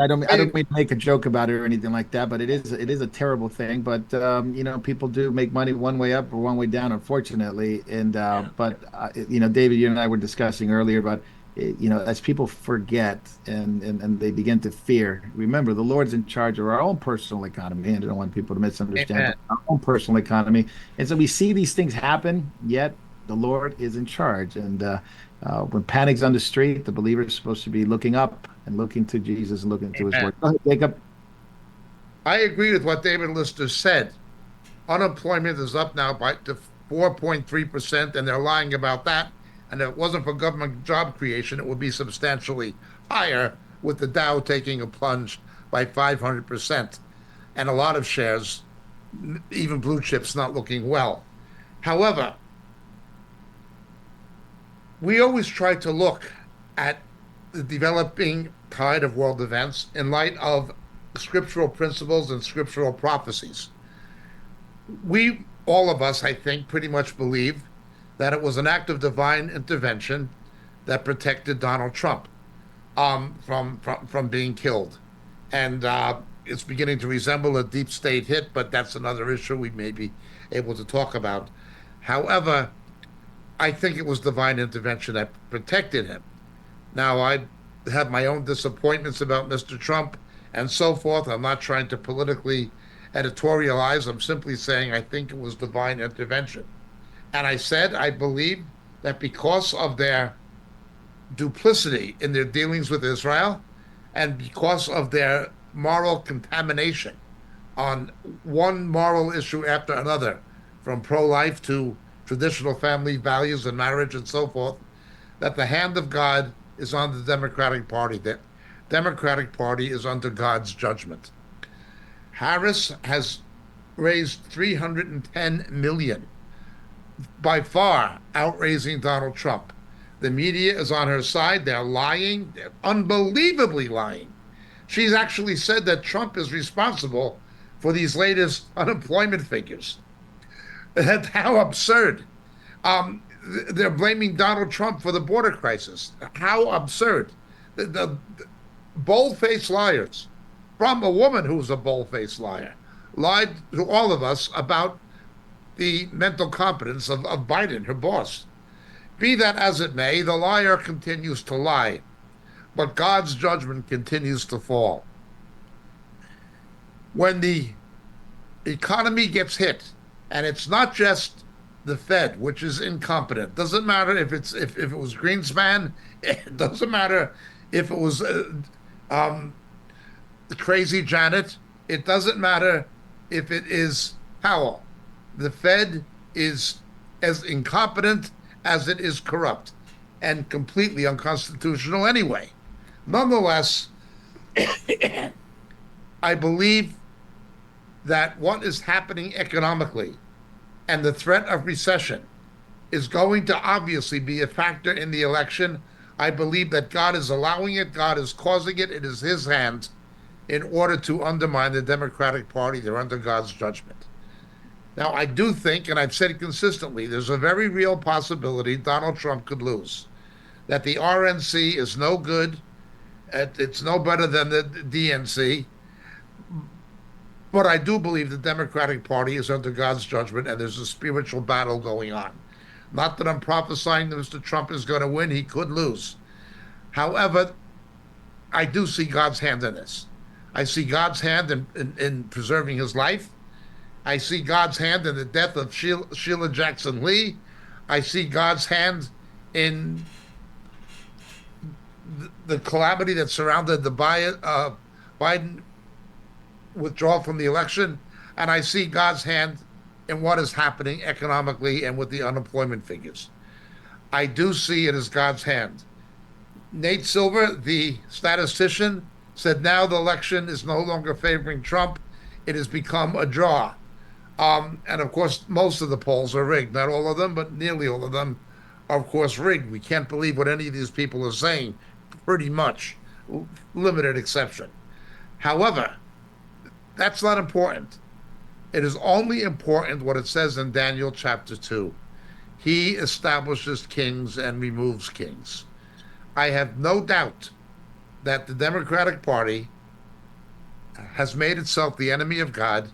I don't mean to make a joke about it or anything like that, but it is a terrible thing. But people do make money one way up or one way down, unfortunately. And Yeah. David, you and I were discussing earlier about as people forget and they begin to fear. Remember, the Lord's in charge of our own personal economy, and I don't want people to misunderstand, Amen. but our own personal economy. And so we see these things happen, yet the Lord is in charge. And when panic's on the street, the believer is supposed to be looking up and looking to Jesus and looking to his Amen. word. Go ahead, Jacob. I agree with what David Lister said. Unemployment is up now by to 4.3%, and they're lying about that. And if it wasn't for government job creation, it would be substantially higher, with the Dow taking a plunge by 500%. And a lot of shares, even blue chips, not looking well. However, we always try to look at the developing tide of world events in light of scriptural principles and scriptural prophecies. We, all of us, I think, pretty much believe that it was an act of divine intervention that protected Donald Trump from being killed. And it's beginning to resemble a deep state hit, but that's another issue we may be able to talk about. However, I think it was divine intervention that protected him. Now, I have my own disappointments about Mr. Trump and so forth. I'm not trying to politically editorialize. I'm simply saying I think it was divine intervention. And I said I believe that because of their duplicity in their dealings with Israel and because of their moral contamination on one moral issue after another, from pro life to traditional family values and marriage and so forth, that the hand of God is on the Democratic Party. That Democratic Party is under God's judgment. Harris has raised 310 million, by far outraising Donald Trump. The media is on her side. They're lying. They're unbelievably lying. She's actually said that Trump is responsible for these latest unemployment figures. How absurd. They're blaming Donald Trump for the border crisis. How absurd. The bold-faced liars from a woman who's a bold-faced liar lied to all of us about the mental competence of Biden, her boss. Be that as it may, the liar continues to lie, but God's judgment continues to fall. When the economy gets hit, and it's not just the Fed, which is incompetent. Doesn't matter if it was Greenspan. It doesn't matter if it was um, crazy Janet. It doesn't matter if it is Powell. The Fed is as incompetent as it is corrupt and completely unconstitutional anyway. Nonetheless, I believe that what is happening economically and the threat of recession is going to obviously be a factor in the election. I believe that God is allowing it, God is causing it, it is his hand in order to undermine the Democratic Party. They're under God's judgment. Now, I do think, and I've said consistently, there's a very real possibility Donald Trump could lose, that the RNC is no good, it's no better than the DNC. But I do believe the Democratic Party is under God's judgment and there's a spiritual battle going on. Not that I'm prophesying that Mr. Trump is going to win, he could lose. However, I do see God's hand in this. I see God's hand in preserving his life. I see God's hand in the death of Sheila Jackson Lee. I see God's hand in the calamity that surrounded the Biden withdrawal from the election. And I see God's hand in what is happening economically and with the unemployment figures. I do see it as God's hand. Nate Silver, the statistician, said now the election is no longer favoring Trump. It has become a draw. And of course, most of the polls are rigged. Not all of them, but nearly all of them are, of course, rigged. We can't believe what any of these people are saying, pretty much, limited exception. However, that's not important. It is only important what it says in Daniel chapter 2. He establishes kings and removes kings. I have no doubt that the Democratic Party has made itself the enemy of God,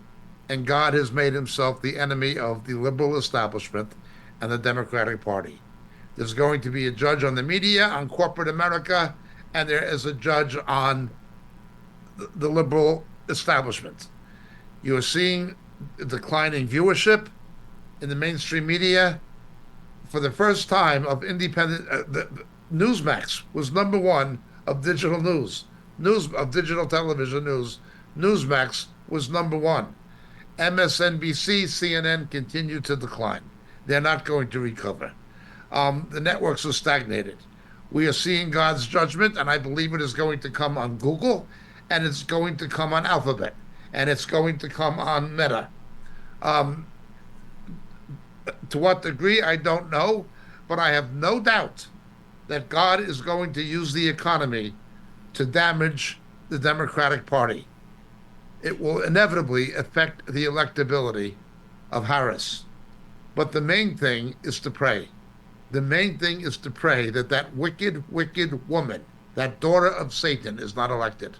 and God has made himself the enemy of the liberal establishment and the Democratic Party. There's going to be a judge on the media, on corporate America, and there is a judge on the liberal establishment. You are seeing a declining viewership in the mainstream media. For the first time of independent, Newsmax was number one of digital news of digital television news. Newsmax was number one. MSNBC, CNN continue to decline. They're not going to recover. The networks are stagnated. We are seeing God's judgment, and I believe it is going to come on Google, and it's going to come on Alphabet, and it's going to come on Meta. Um, to what degree, I don't know, but I have no doubt that God is going to use the economy to damage the Democratic Party. It will inevitably affect the electability of Harris. But the main thing is to pray. The main thing is to pray that that wicked, wicked woman, that daughter of Satan, is not elected.